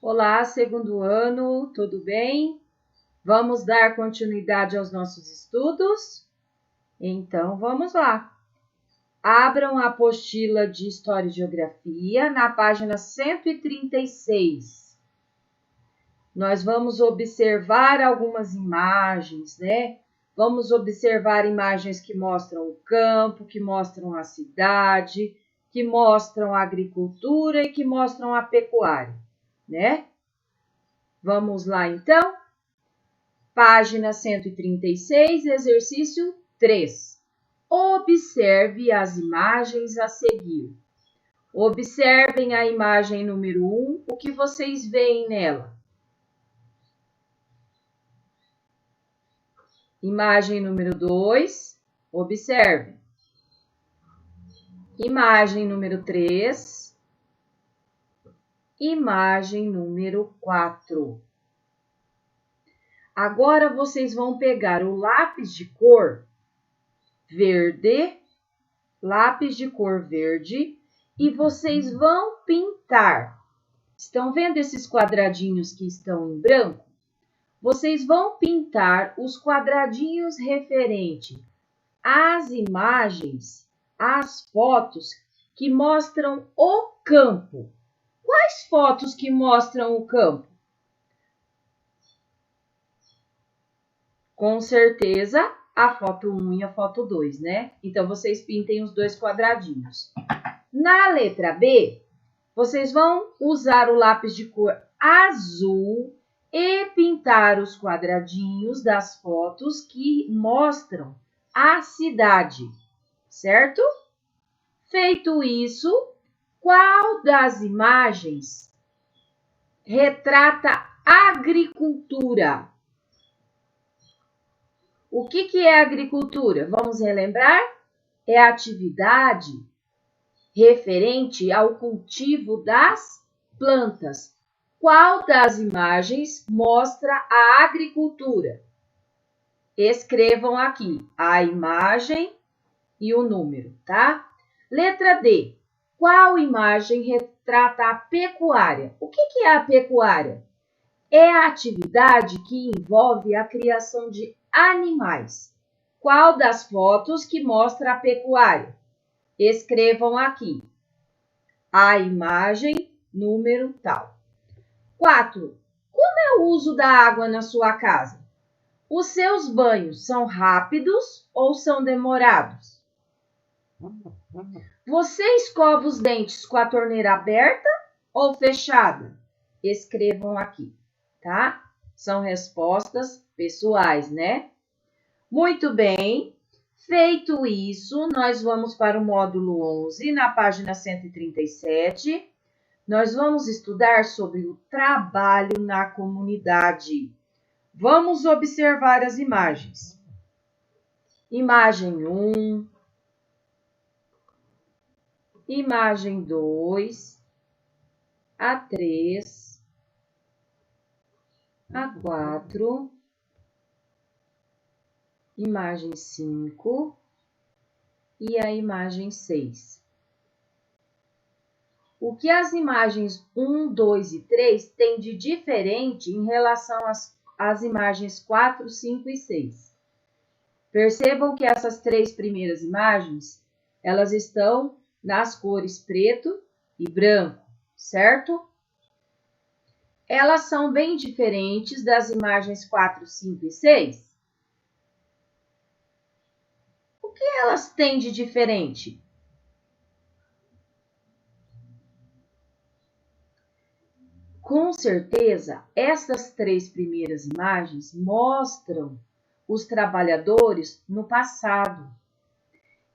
Olá, segundo ano, tudo bem? Vamos dar continuidade aos nossos estudos? Então, vamos lá. Abram a apostila de História e Geografia na página 136. Nós vamos observar algumas imagens, né? Vamos observar imagens que mostram o campo, que mostram a cidade, que mostram a agricultura e que mostram a pecuária, né? Vamos lá, então? Página 136, exercício 3. Observe as imagens a seguir. Observem a imagem número 1, o que vocês veem nela? Imagem número 2, observe. Imagem número 3. Imagem número 4. Agora vocês vão pegar o lápis de cor verde, e vocês vão pintar. Estão vendo esses quadradinhos que estão em branco? Vocês vão pintar os quadradinhos referente às imagens, às fotos que mostram o campo. Quais fotos que mostram o campo? Com certeza, a foto 1 e a foto 2, né? Então, vocês pintem os dois quadradinhos. Na letra B, vocês vão usar o lápis de cor azul e pintar os quadradinhos das fotos que mostram a cidade, certo? Feito isso, qual das imagens retrata agricultura? O que é agricultura? Vamos relembrar? É a atividade referente ao cultivo das plantas. Qual das imagens mostra a agricultura? Escrevam aqui a imagem e o número, tá? Letra D. Qual imagem retrata a pecuária? O que é a pecuária? É a atividade que envolve a criação de animais. Qual das fotos que mostra a pecuária? Escrevam aqui a imagem, número tal. 4. Como é o uso da água na sua casa? Os seus banhos são rápidos ou são demorados? Você escova os dentes com a torneira aberta ou fechada? Escrevam aqui, tá? São respostas pessoais, né? Muito bem. Feito isso, nós vamos para o módulo 11, na página 137. Nós vamos estudar sobre o trabalho na comunidade. Vamos observar as imagens. Imagem 1, imagem 2, a 3, a 4, imagem 5 e a imagem 6. O que as imagens 1, 2 e 3 têm de diferente em relação às imagens 4, 5 e 6? Percebam que essas três primeiras imagens, elas estão nas cores preto e branco, certo? Elas são bem diferentes das imagens 4, 5 e 6. O que elas têm de diferente? Com certeza, essas três primeiras imagens mostram os trabalhadores no passado.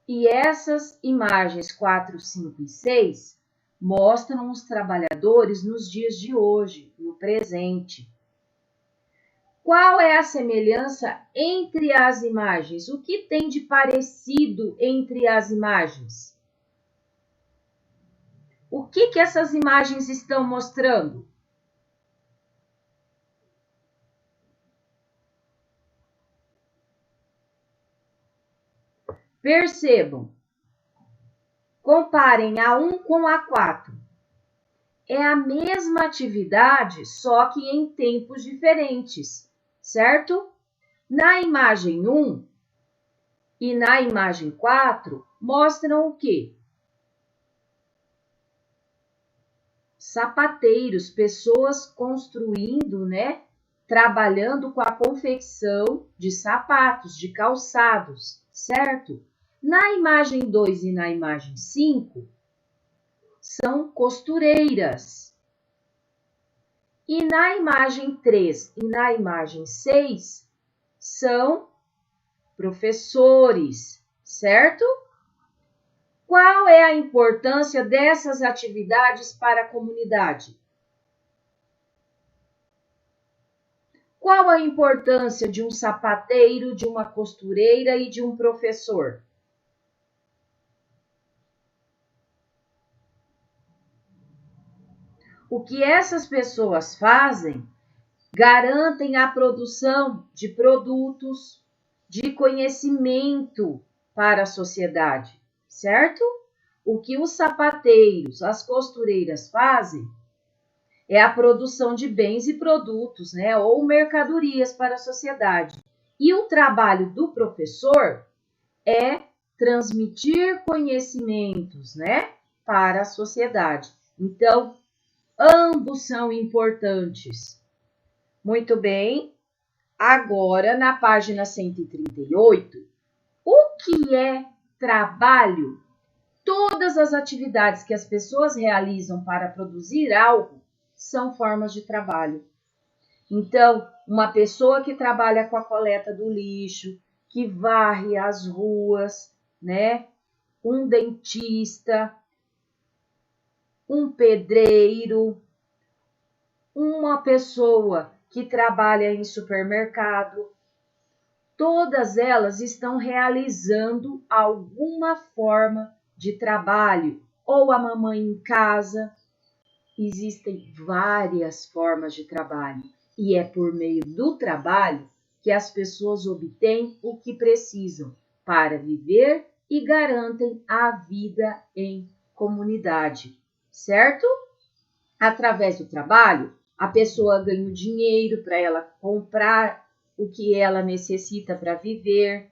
E essas imagens 4, 5 e 6 mostram os trabalhadores nos dias de hoje, no presente. Qual é a semelhança entre as imagens? O que tem de parecido entre as imagens? O que essas imagens estão mostrando? Percebam. Comparem a 1 com a 4. é a mesma atividade, só que em tempos diferentes, certo? Na imagem 1 e na imagem 4, mostram o quê? Sapateiros, pessoas construindo, né? Trabalhando com a confecção de sapatos, de calçados, certo? Na imagem 2 e na imagem 5, são costureiras. E na imagem 3 e na imagem 6, são professores, certo? Qual é a importância dessas atividades para a comunidade? Qual a importância de um sapateiro, de uma costureira e de um professor? O que essas pessoas fazem garantem a produção de produtos, de conhecimento para a sociedade, certo? O que os sapateiros, as costureiras fazem é a produção de bens e produtos, né, ou mercadorias para a sociedade. E o trabalho do professor é transmitir conhecimentos, né, para a sociedade. Então, ambos são importantes. Muito bem. Agora, na página 138, o que é trabalho? Todas as atividades que as pessoas realizam para produzir algo são formas de trabalho. Então, uma pessoa que trabalha com a coleta do lixo, que varre as ruas, né? Um dentista, um pedreiro, uma pessoa que trabalha em supermercado, todas elas estão realizando alguma forma de trabalho, ou a mamãe em casa. Existem várias formas de trabalho e é por meio do trabalho que as pessoas obtêm o que precisam para viver e garantem a vida em comunidade, certo? Através do trabalho, a pessoa ganha o dinheiro para ela comprar o que ela necessita para viver,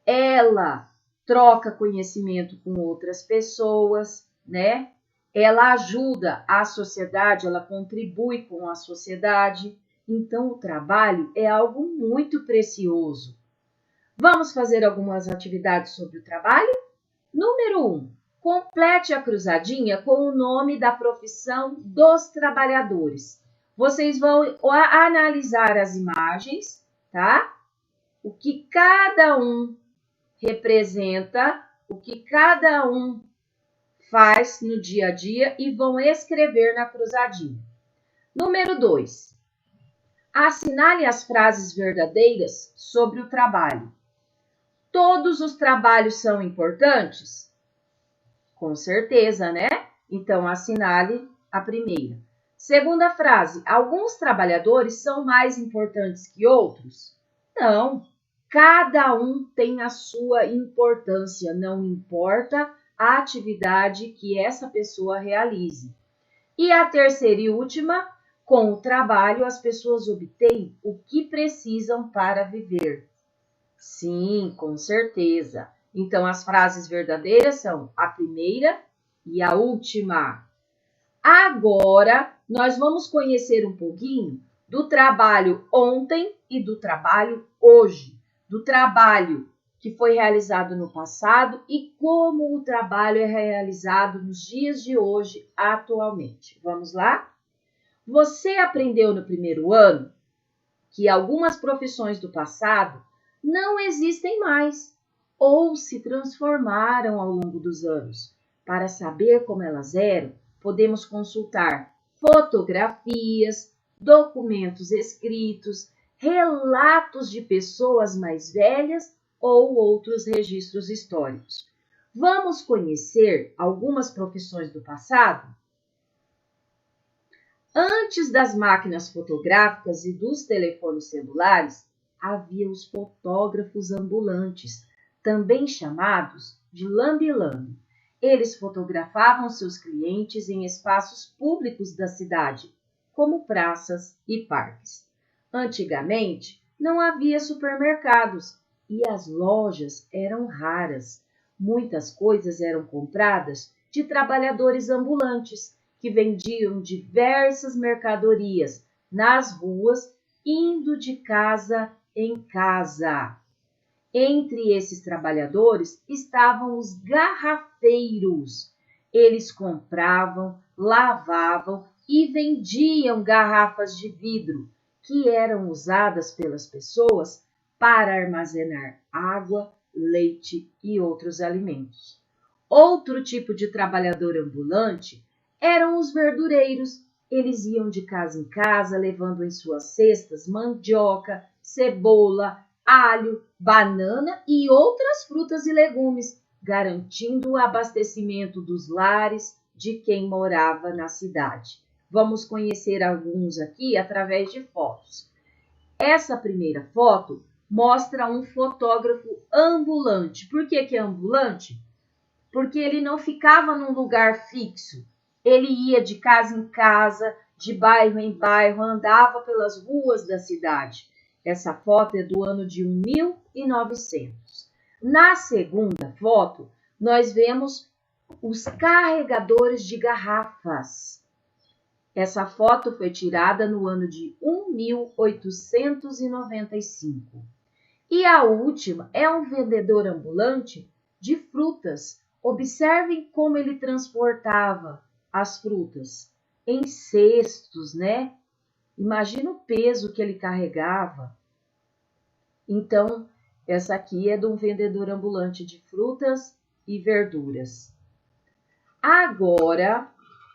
ela troca conhecimento com outras pessoas, né? Ela ajuda a sociedade, ela contribui com a sociedade. Então, o trabalho é algo muito precioso. Vamos fazer algumas atividades sobre o trabalho? Número 1. Complete a cruzadinha com o nome da profissão dos trabalhadores. Vocês vão analisar as imagens, tá? O que cada um representa, o que cada um faz no dia a dia e vão escrever na cruzadinha. Número 2. Assinale as frases verdadeiras sobre o trabalho. Todos os trabalhos são importantes? Com certeza, né? Então, assinale a primeira. Segunda frase. Alguns trabalhadores são mais importantes que outros? Não. Cada um tem a sua importância, não importa a atividade que essa pessoa realize. E a terceira e última, com o trabalho as pessoas obtêm o que precisam para viver. Sim, com certeza. Então, as frases verdadeiras são a primeira e a última. Agora, nós vamos conhecer um pouquinho do trabalho ontem e do trabalho hoje. Do trabalho que foi realizado no passado e como o trabalho é realizado nos dias de hoje, atualmente. Vamos lá? Você aprendeu no primeiro ano que algumas profissões do passado não existem mais ou se transformaram ao longo dos anos. Para saber como elas eram, podemos consultar fotografias, documentos escritos, relatos de pessoas mais velhas ou outros registros históricos. Vamos conhecer algumas profissões do passado? Antes das máquinas fotográficas e dos telefones celulares, havia os fotógrafos ambulantes, também chamados de lambe-lambe. Eles fotografavam seus clientes em espaços públicos da cidade, como praças e parques. Antigamente, não havia supermercados e as lojas eram raras. Muitas coisas eram compradas de trabalhadores ambulantes que vendiam diversas mercadorias nas ruas, indo de casa em casa. Entre esses trabalhadores estavam os garrafeiros. Eles compravam, lavavam e vendiam garrafas de vidro, que eram usadas pelas pessoas para armazenar água, leite e outros alimentos. Outro tipo de trabalhador ambulante eram os verdureiros. Eles iam de casa em casa, levando em suas cestas mandioca, cebola, alho, banana e outras frutas e legumes, garantindo o abastecimento dos lares de quem morava na cidade. Vamos conhecer alguns aqui através de fotos. Essa primeira foto mostra um fotógrafo ambulante. Por que é ambulante? Porque ele não ficava num lugar fixo. Ele ia de casa em casa, de bairro em bairro, andava pelas ruas da cidade. Essa foto é do ano de 1900. Na segunda foto, nós vemos os carregadores de garrafas. Essa foto foi tirada no ano de 1895. E a última é um vendedor ambulante de frutas. Observem como ele transportava as frutas em cestos, né? Imagina o peso que ele carregava. Então, essa aqui é de um vendedor ambulante de frutas e verduras. Agora,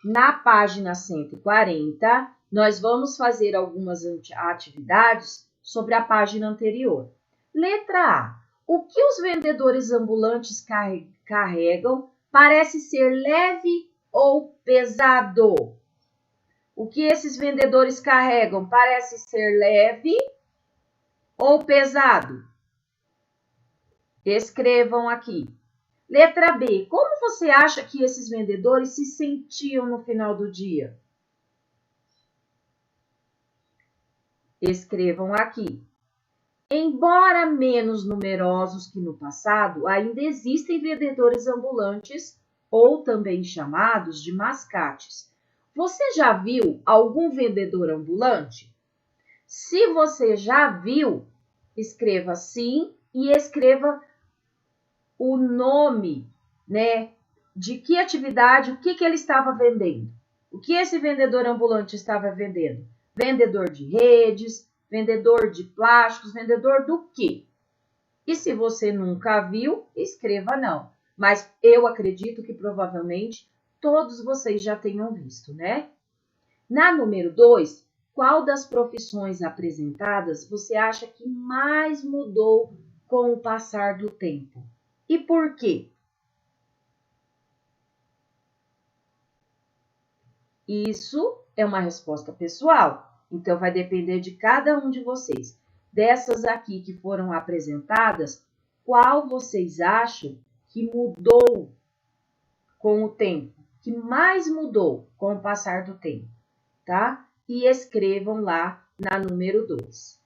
na página 140, nós vamos fazer algumas atividades sobre a página anterior. Letra A. O que os vendedores ambulantes carregam parece ser leve ou pesado? O que esses vendedores carregam parece ser leve ou pesado? Escrevam aqui. Letra B. Como você acha que esses vendedores se sentiam no final do dia? Escrevam aqui. Embora menos numerosos que no passado, ainda existem vendedores ambulantes, ou também chamados de mascates. Você já viu algum vendedor ambulante? Se você já viu, escreva sim e escreva o nome, né, de que atividade, o que ele estava vendendo. O que esse vendedor ambulante estava vendendo? Vendedor de redes, vendedor de plásticos, vendedor do quê? E se você nunca viu, escreva não. Mas eu acredito que provavelmente todos vocês já tenham visto, né? Na número 2, qual das profissões apresentadas você acha que mais mudou com o passar do tempo? E por quê? Isso é uma resposta pessoal, então vai depender de cada um de vocês. Dessas aqui que foram apresentadas, qual vocês acham que mudou com o tempo? Que mais mudou com o passar do tempo, tá? E escrevam lá na número 2.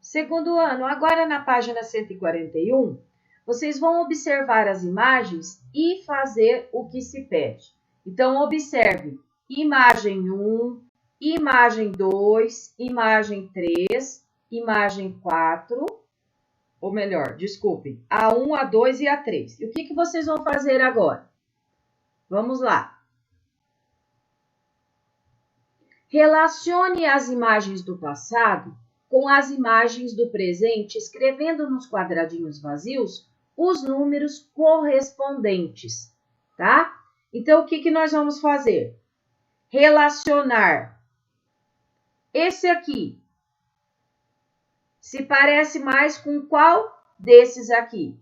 Segundo ano, agora na página 141, vocês vão observar as imagens e fazer o que se pede. Então, observe imagem 1, imagem 2, imagem 3, imagem 4, ou melhor, desculpem, a 1, a 2 e a 3. E o que vocês vão fazer agora? Vamos lá. Relacione as imagens do passado com as imagens do presente, escrevendo nos quadradinhos vazios os números correspondentes, tá? Então, o que nós vamos fazer? Relacionar. Esse aqui se parece mais com qual desses aqui?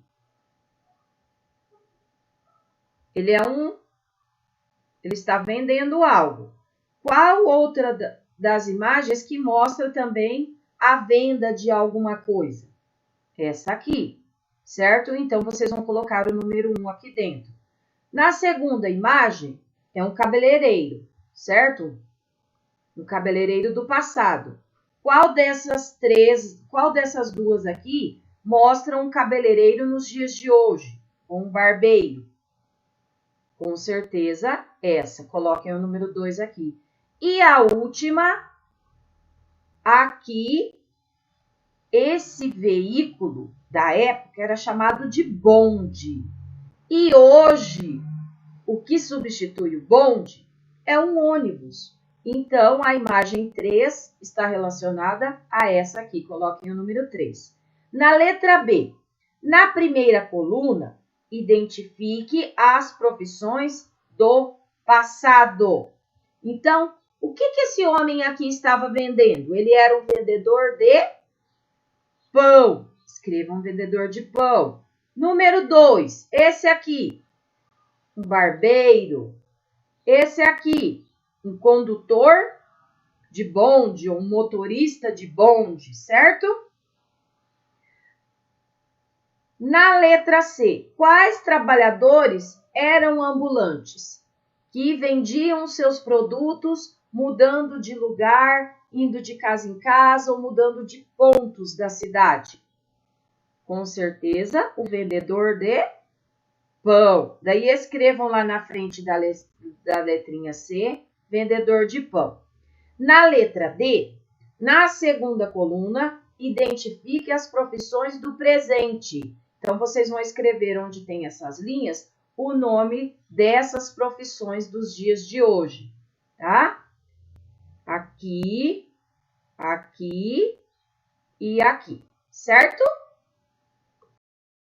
Ele está vendendo algo. Qual outra das imagens que mostra também a venda de alguma coisa? Essa aqui. certo? Então, vocês vão colocar o número 1 aqui dentro. Na segunda imagem, é um cabeleireiro, certo? Um cabeleireiro do passado. Qual dessas duas aqui mostra um cabeleireiro nos dias de hoje? Ou um barbeiro? Com certeza, essa. Coloquem o número 2 aqui. E a última, aqui, esse veículo da época era chamado de bonde. E hoje, o que substitui o bonde é um ônibus. Então, a imagem 3 está relacionada a essa aqui. Coloquem o número 3. Na letra B, na primeira coluna, identifique as profissões do passado. Então, o que esse homem aqui estava vendendo? Ele era um vendedor de pão. Escrevam vendedor de pão. Número 2, esse aqui, um barbeiro. Esse aqui, um condutor de bonde, ou um motorista de bonde, certo? Na letra C, quais trabalhadores eram ambulantes? Que vendiam seus produtos mudando de lugar, indo de casa em casa ou mudando de pontos da cidade? Com certeza, o vendedor de pão. Daí escrevam lá na frente da letrinha C, vendedor de pão. Na letra D, na segunda coluna, identifique as profissões do presente. Então, vocês vão escrever onde tem essas linhas o nome dessas profissões dos dias de hoje, tá? Aqui, aqui e aqui, certo?